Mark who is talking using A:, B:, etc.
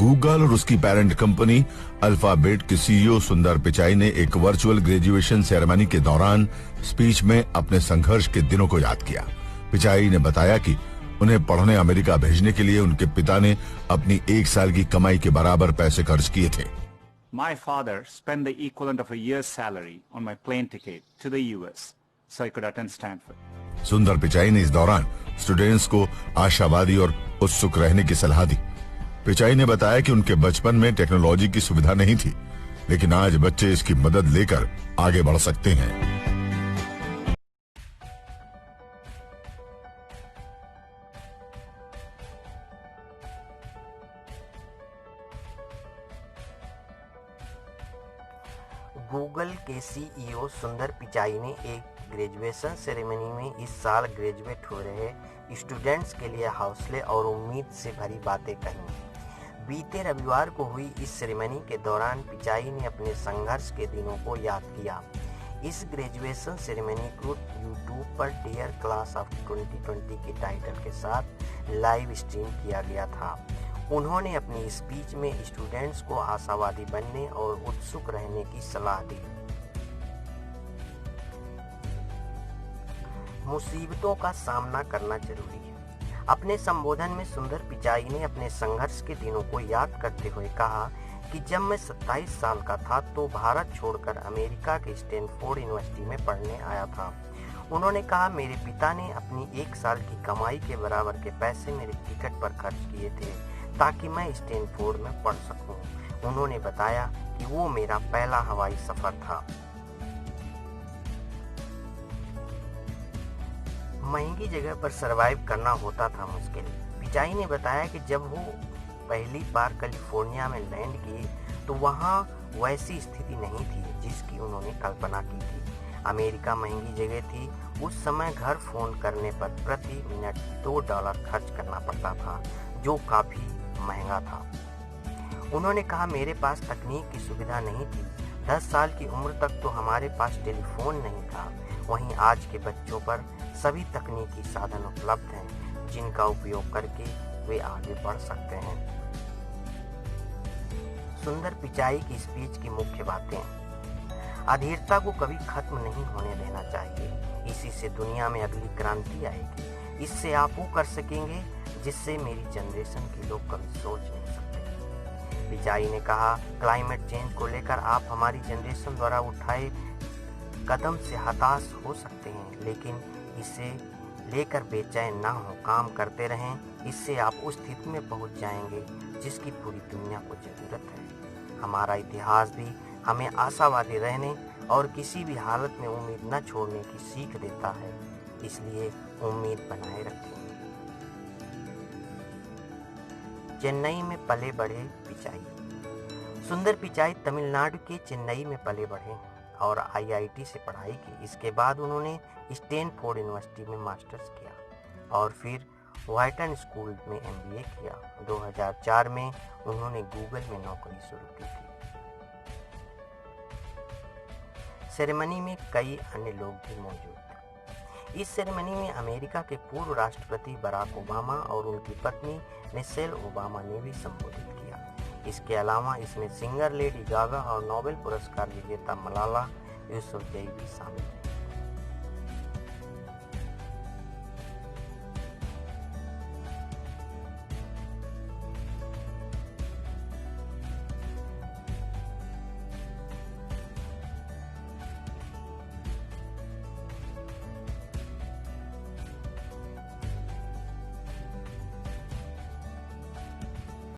A: Google और उसकी parent company alphabet के सीईओ सुंदर पिचाई ने एक वर्चुअल ग्रेजुएशन सेरेमनी के दौरान स्पीच में अपने संघर्ष के दिनों को याद किया। पिचाई ने बताया कि उन्हें पढ़ने अमेरिका भेजने के लिए उनके पिता ने अपनी 1 साल की कमाई के बराबर पैसे खर्च किए थे।
B: My father spent the equivalent of a year's salary on my plane ticket to the US so I could attend Stanford.
A: सुंदर पिचाई ने इस दौरान स्टूडेंट्स को आशावादी और उत्सुक रहने की सलाह दी। पिचाई ने बताया कि उनके बचपन में टेक्नोलॉजी की सुविधा नहीं थी, लेकिन आज बच्चे इसकी मदद लेकर आगे बढ़ सकते हैं।
C: गूगल के सीईओ सुंदर पिचाई ने एक ग्रेजुएशन सेरेमनी में इस साल ग्रेजुएट हो रहे स्टूडेंट्स के लिए हौसले और उम्मीद से भरी बातें कही। बीते रविवार को हुई इस सेरेमनी के दौरान पिचाई ने अपने संघर्ष के दिनों को याद किया। इस ग्रेजुएशन सेरेमनी को यूट्यूब पर डियर क्लास ऑफ 2020 के टाइटल के साथ लाइव स्ट्रीम किया गया था। उन्होंने अपनी स्पीच में स्टूडेंट्स को आशावादी बनने और उत्सुक रहने की सलाह दी। मुसीबतों का सामना करना जरूरी है। अपने संबोधन में सुंदर पिचाई ने अपने संघर्ष के दिनों को याद करते हुए कहा कि जब मैं 27 साल का था तो भारत छोड़कर अमेरिका के स्टैनफोर्ड यूनिवर्सिटी में पढ़ने आया था। उन्होंने कहा, मेरे पिता ने अपनी 1 साल की कमाई के बराबर के पैसे मेरे टिकट पर खर्च किए थे ताकि मैं स्टैनफोर्ड में पढ़ सकूं। उन्होंने बताया कि वो मेरा पहला हवाई सफर था। महंगी जगह पर सरवाइव करना होता था मुश्किल। पिचाई ने बताया कि जब वो पहली बार कैलिफोर्निया में लैंड किए तो वहाँ वैसी स्थिति नहीं थी जिसकी उन्होंने कल्पना की थी। अमेरिका महंगी जगह थी। उस समय घर फोन करने पर प्रति मिनट $2 खर्च करना पड़ता था, जो काफी महंगा था। उन्होंने कहा, मेरे पास तकनीक की सुविधा नहीं थी। 10 साल की उम्र तक तो हमारे पास टेलीफोन नहीं था। वहीं आज के बच्चों पर सभी तकनीकी साधन उपलब्ध हैं जिनका उपयोग करके वे आगे बढ़ सकते हैं। सुंदर पिचाई की स्पीच की मुख्य बातें। अधीरता को कभी खत्म नहीं होने देना चाहिए। इसी से दुनिया में अगली क्रांति आएगी। इससे आप वो कर सकेंगे जिससे मेरी जनरेशन के लोग कभी सोच नहीं सकते। पिचाई ने कहा, क्लाइमेट चेंज को लेकर आप हमारी जनरेशन द्वारा उठाए कदम से हताश हो सकते हैं, लेकिन इसे लेकर बेचैन ना हो, काम करते रहें। इससे आप उस स्थिति में पहुंच जाएंगे जिसकी पूरी दुनिया को जरूरत है। हमारा इतिहास भी हमें आशावादी रहने और किसी भी हालत में उम्मीद न छोड़ने की सीख देता है, इसलिए उम्मीद बनाए रखें। चेन्नई में पले बढ़े पिचाई। सुंदर पिचाई तमिलनाडु के चेन्नई में पले बढ़े और आईआईटी से पढ़ाई की। इसके बाद उन्होंने स्टैनफोर्ड यूनिवर्सिटी में मास्टर्स किया और फिर व्हाइटन स्कूल में एमबीए किया। 2004 में उन्होंने गूगल में नौकरी शुरू की थी। सेरेमनी में कई अन्य लोग भी मौजूद थे। इस सेरेमनी में अमेरिका के पूर्व राष्ट्रपति बराक ओबामा और उनकी पत्नी मिशेल ओबामा ने भी संबोधित किया। इसके अलावा इसमें सिंगर लेडी गागा और नोबेल पुरस्कार विजेता मलाला यूसुफजई भी शामिल हैं।